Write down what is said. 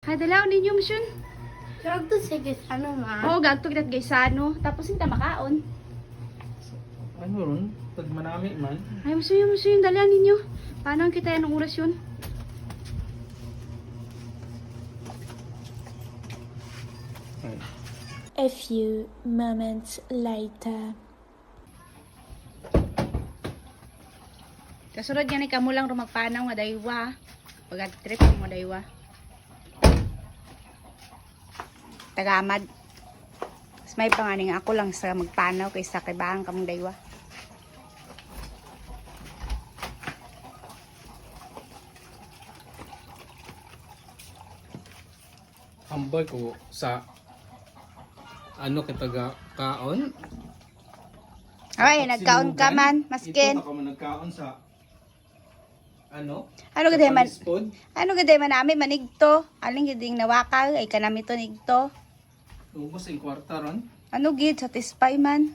Hadalaw ninyo misyon. Sarap to sige ano ma. Oo, gagto kita gaysano. Tapos hindi makaon. Ano ron? Pag manami man. Ay, musuyo, dalian ninyo. Paano kita yan ng oras yun? Ay. A few moments later. Kasunod nga ni kamo lang rumagpanaw nga daywa. Pag-trip mo daywa. Tagamad. Mas may panganing ako lang sa magpanaw kaysa kay bahang kamong daywa. Ambay ko sa ano kitaga kaon. Ay, nagkaon ka man, maskin. Ito ako man nagkaon sa ano? Ano gaday man? Panispod. Ano gaday man namin manigto? Aling giding nawakal ay kanami to nigto. Ubos ang kwarta ron. Ano gid satisfy man?